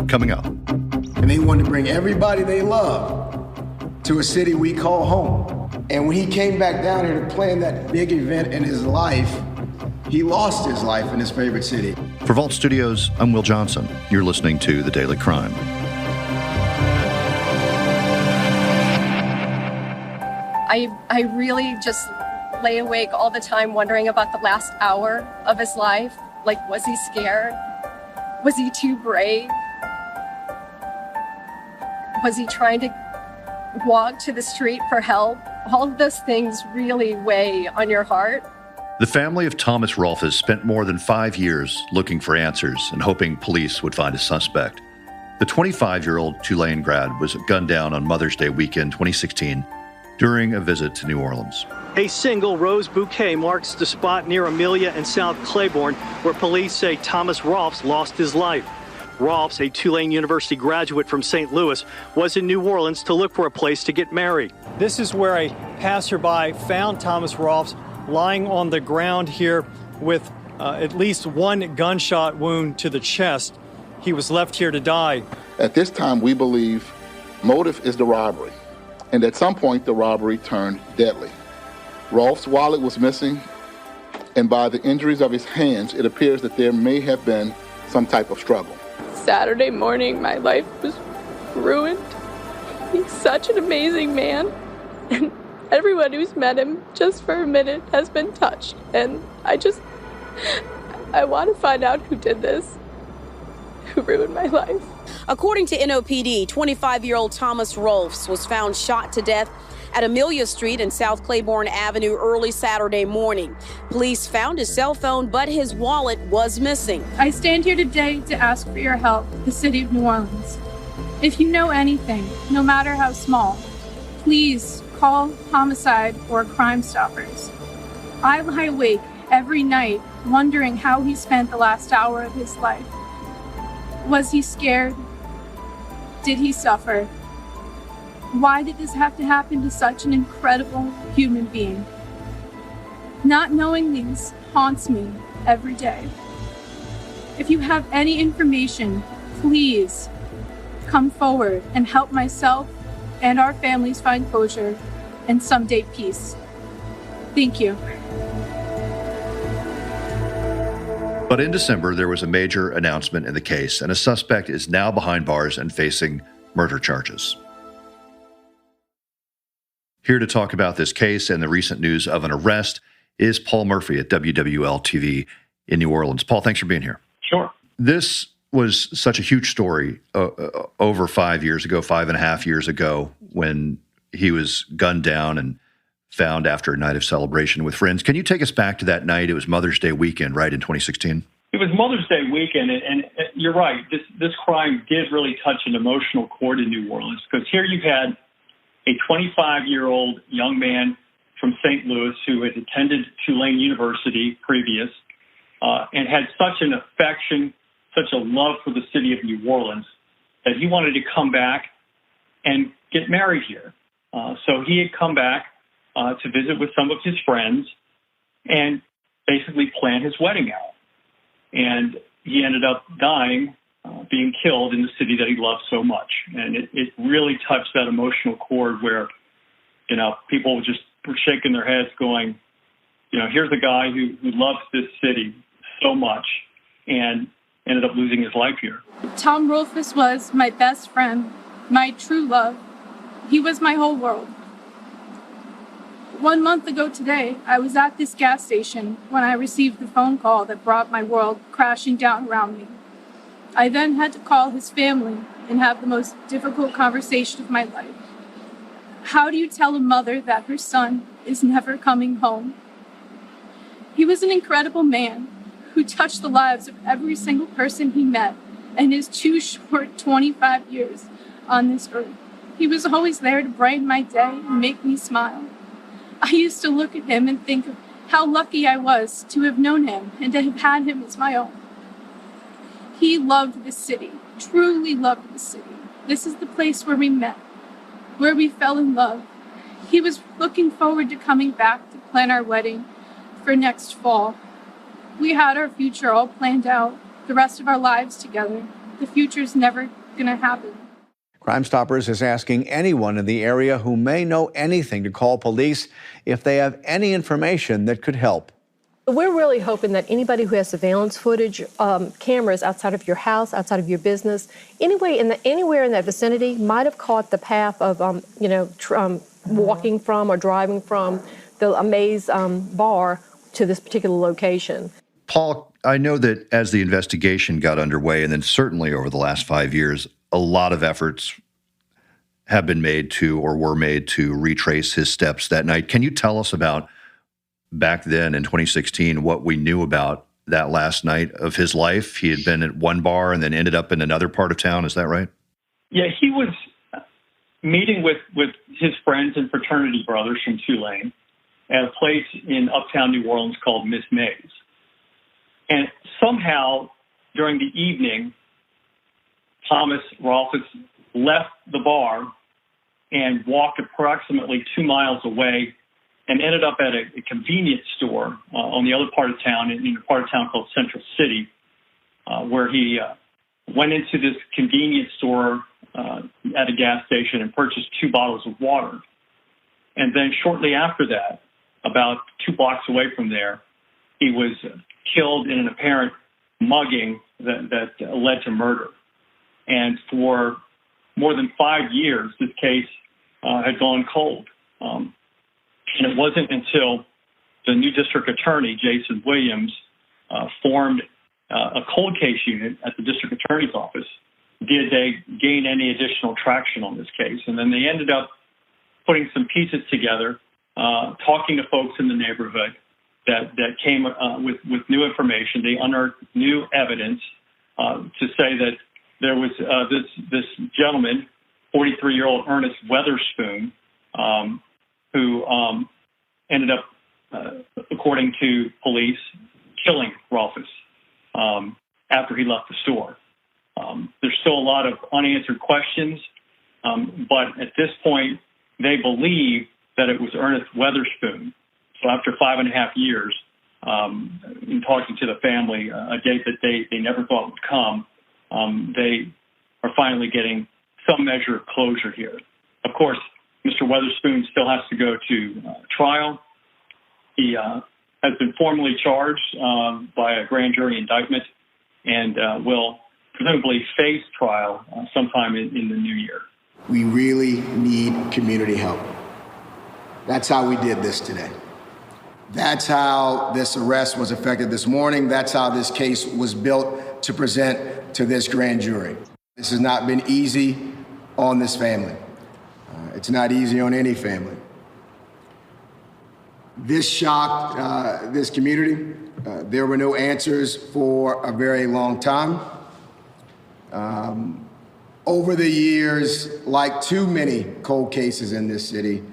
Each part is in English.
coming up. And they wanted to bring everybody they love to a city we call home. And when he came back down here to plan that big event in his life, he lost his life in his favorite city. For Vault Studios, I'm Will Johnson. You're listening to The Daily Crime. I really just lay awake all the time wondering about the last hour of his life. Like, was he scared? Was he too brave? Was he trying to walk to the street for help? All of those things really weigh on your heart. The family of Thomas Rolfes spent more than 5 years looking for answers and hoping police would find a suspect. The 25-year-old Tulane grad was gunned down on Mother's Day weekend 2016 during a visit to New Orleans. A single rose bouquet marks the spot near Amelia and South Claiborne where police say Thomas Rolfes lost his life. Rolfes, a Tulane University graduate from St. Louis, was in New Orleans to look for a place to get married. This is where a passerby found Thomas Rolfes lying on the ground here with at least one gunshot wound to the chest. He was left here to die. At this time, we believe motive is the robbery, and at some point the robbery turned deadly. Rolfes' wallet was missing, and by the injuries of his hands, it appears that there may have been some type of struggle. Saturday morning, my life was ruined. He's such an amazing man, and everyone who's met him just for a minute has been touched, and I want to find out who did this, who ruined my life. According to NOPD, 25-year-old Thomas Rolfes was found shot to death at Amelia Street and South Claiborne Avenue early Saturday morning. Police found his cell phone, but his wallet was missing. I stand here today to ask for your help, the city of New Orleans. If you know anything, no matter how small, please call Homicide or Crime Stoppers. I lie awake every night wondering how he spent the last hour of his life. Was he scared? Did he suffer? Why did this have to happen to such an incredible human being? Not knowing these haunts me every day. If you have any information, please come forward and help myself and our families find closure and someday peace. Thank you. But in December, there was a major announcement in the case, and a suspect is now behind bars and facing murder charges. Here to talk about this case and the recent news of an arrest is Paul Murphy at WWL-TV in New Orleans. Paul, thanks for being here. Sure. This was such a huge story over 5 years ago, 5.5 years ago, when he was gunned down and found after a night of celebration with friends. Can you take us back to that night? It was Mother's Day weekend, right, in 2016? It was Mother's Day weekend, and you're right. This crime did really touch an emotional chord in New Orleans, because here you had a 25-year-old young man from St. Louis who had attended Tulane University previous and had such an affection, such a love for the city of New Orleans that he wanted to come back and get married here. So he had come back to visit with some of his friends and basically plan his wedding out. And he ended up dying, being killed in the city that he loved so much. And it really touched that emotional chord where, people just were shaking their heads going, here's a guy who loves this city so much and ended up losing his life here. Tom Rolfes was my best friend, my true love. He was my whole world. 1 month ago today, I was at this gas station when I received the phone call that brought my world crashing down around me. I then had to call his family and have the most difficult conversation of my life. How do you tell a mother that her son is never coming home? He was an incredible man who touched the lives of every single person he met in his too short 25 years on this earth. He was always there to brighten my day and make me smile. I used to look at him and think of how lucky I was to have known him and to have had him as my own. He loved this city, truly loved this city. This is the place where we met, where we fell in love. He was looking forward to coming back to plan our wedding for next fall. We had our future all planned out, the rest of our lives together. the future's never going to happen. Crime Stoppers is asking anyone in the area who may know anything to call police if they have any information that could help. We're really hoping that anybody who has surveillance footage, cameras outside of your house, outside of your business, anywhere in that vicinity might have caught the path of, walking from or driving from the Amaze bar to this particular location. Paul, I know that as the investigation got underway, and then certainly over the last 5 years, a lot of efforts have been made to or were made to retrace his steps that night. Can you tell us about back then in 2016 what we knew about that last night of his life? He had been at one bar and then ended up in another part of town. Is that right? Yeah, he was meeting with his friends and fraternity brothers from Tulane at a place in uptown New Orleans called Miss May's. And somehow during the evening, Thomas Rolfes left the bar and walked approximately 2 miles away and ended up at a convenience store on the other part of town, in a part of town called Central City, where he went into this convenience store at a gas station and purchased 2 bottles of water. And then shortly after that, about 2 blocks away from there, he was killed in an apparent mugging that led to murder. And for more than 5 years, this case had gone cold. And it wasn't until the new district attorney, Jason Williams, formed a cold case unit at the district attorney's office, did they gain any additional traction on this case. And then they ended up putting some pieces together, talking to folks in the neighborhood that came with new information. They unearthed new evidence to say that there was this gentleman, 43-year-old Ernest Weatherspoon, who ended up, according to police, killing Rolfes after he left the store. There's still a lot of unanswered questions, but at this point, they believe that it was Ernest Weatherspoon. So after 5.5 years, in talking to the family, a date that they never thought would come, they are finally getting some measure of closure here. Of course, Mr. Weatherspoon still has to go to trial. He has been formally charged by a grand jury indictment and will presumably face trial sometime in the new year. We really need community help. That's how we did this today. That's how this arrest was effected this morning. That's how this case was built to present to this grand jury. This has not been easy on this family. It's not easy on any family. This shocked this community. There were no answers for a very long time. Over the years, like too many cold cases in this city,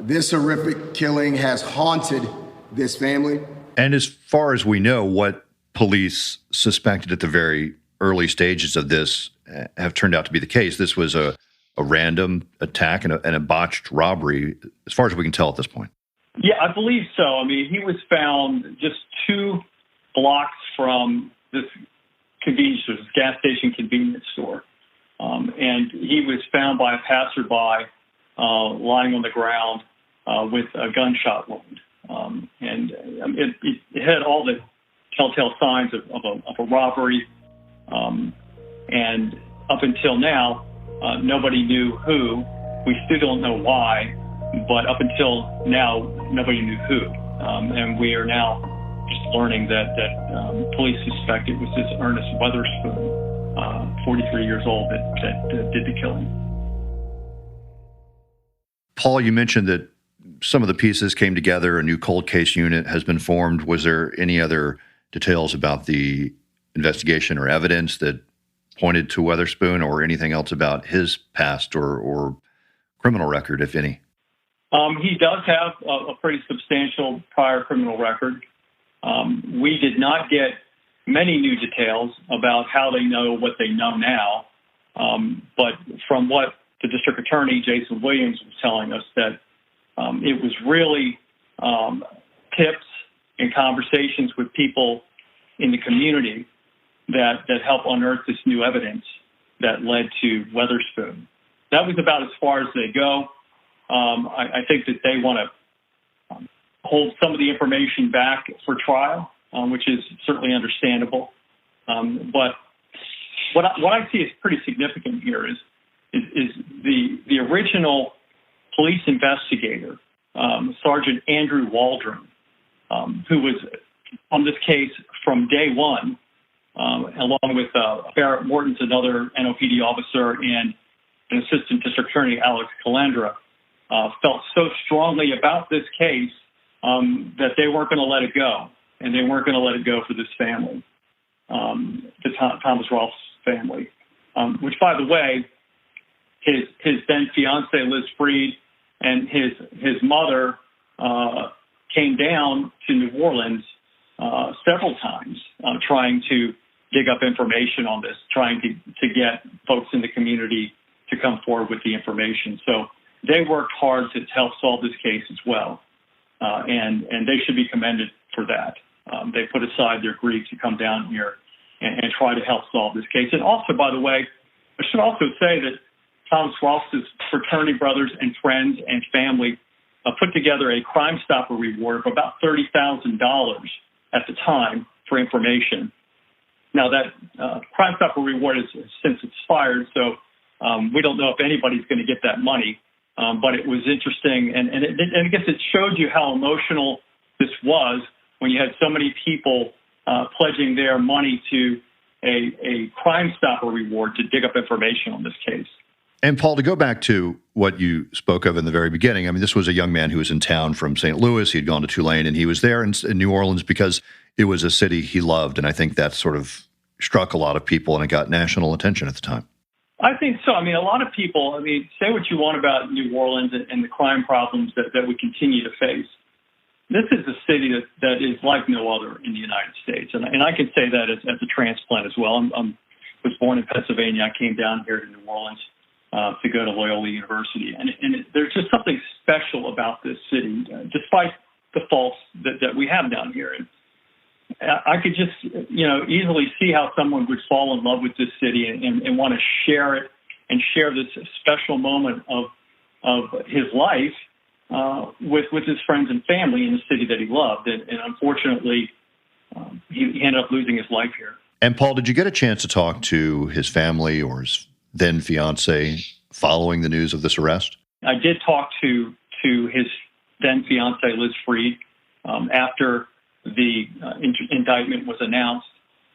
this horrific killing has haunted this family. And as far as we know, what police suspected at the very early stages of this have turned out to be the case. This was a random attack and a botched robbery, as far as we can tell at this point. Yeah, I believe so. I mean, he was found just 2 blocks from this gas station convenience store. And he was found by a passerby lying on the ground with a gunshot wound. And it had all the telltale signs of a robbery. And up until now, nobody knew who. We still don't know why, but up until now, nobody knew who. And we are now just learning that police suspect it was this Ernest Weatherspoon, 43 years old, that did the killing. Paul, you mentioned that some of the pieces came together. A new cold case unit has been formed. Was there any other details about the investigation or evidence that pointed to Weatherspoon, or anything else about his past or criminal record, if any? He does have a pretty substantial prior criminal record. We did not get many new details about how they know what they know now. But from what the district attorney, Jason Williams, was telling us, that it was really tips and conversations with people in the community that help unearth this new evidence that led to Weatherspoon. That was about as far as they go. I think that they want to hold some of the information back for trial, which is certainly understandable. But what I see as pretty significant here is the original police investigator, Sergeant Andrew Waldron, who was on this case from day one, along with Barrett Morton's another NOPD officer and an assistant district attorney, Alex Calandra, felt so strongly about this case that they weren't going to let it go, and they weren't going to let it go for this family, the Thomas Rolfes family, which, by the way, his then fiancee Liz Freed and his mother came down to New Orleans several times trying to dig up information on this, trying to get folks in the community to come forward with the information. So they worked hard to help solve this case as well, and they should be commended for that. They put aside their grief to come down here and try to help solve this case. And also, by the way, I should also say that Thomas Rolfes' fraternity brothers and friends and family put together a Crime Stopper reward of about $30,000 at the time for information. Now, that Crime Stopper reward has since expired, so we don't know if anybody's going to get that money. But it was interesting, and I guess it showed you how emotional this was when you had so many people pledging their money to a Crime Stopper reward to dig up information on this case. And Paul, to go back to what you spoke of in the very beginning, I mean, this was a young man who was in town from St. Louis. He had gone to Tulane, and he was there in New Orleans because it was a city he loved. And I think that sort of struck a lot of people, and it got national attention at the time. I think so. I mean, a lot of people, say what you want about New Orleans and the crime problems that we continue to face. This is a city that is like no other in the United States. And I can say that as a transplant as well. I was born in Pennsylvania. I came down here to New Orleans to go to Loyola University. And there's just something special about this city, despite the faults that we have down here. And I could just, easily see how someone would fall in love with this city and want to share it and share this special moment of his life with his friends and family in the city that he loved. And unfortunately, he ended up losing his life here. And Paul, did you get a chance to talk to his family or his then fiance following the news of this arrest? I did talk to his then fiance, Liz Freed, after the indictment was announced.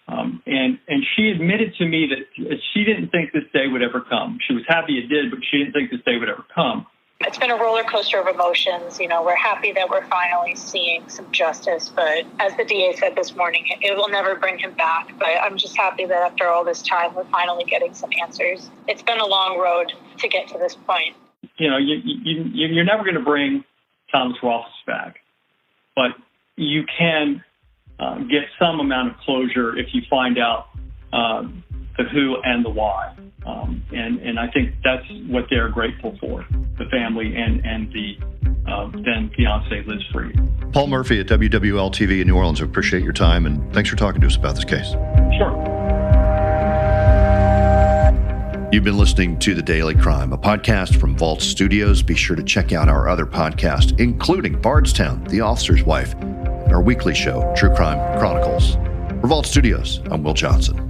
And she admitted to me that she didn't think this day would ever come. She was happy it did, but she didn't think this day would ever come. It's been a roller coaster of emotions. We're happy that we're finally seeing some justice, but as the DA said this morning, it will never bring him back. But I'm just happy that after all this time, we're finally getting some answers. It's been a long road to get to this point. You're never going to bring Thomas Rolfes back, but you can get some amount of closure if you find out the who and the why. And I think that's what they're grateful for, the family and the then fiance Liz Freed. Paul Murphy at WWL-TV in New Orleans. I appreciate your time, and thanks for talking to us about this case. Sure. You've been listening to The Daily Crime, a podcast from Vault Studios. Be sure to check out our other podcasts, including Bardstown, The Officer's Wife, and our weekly show, True Crime Chronicles. For Vault Studios, I'm Will Johnson.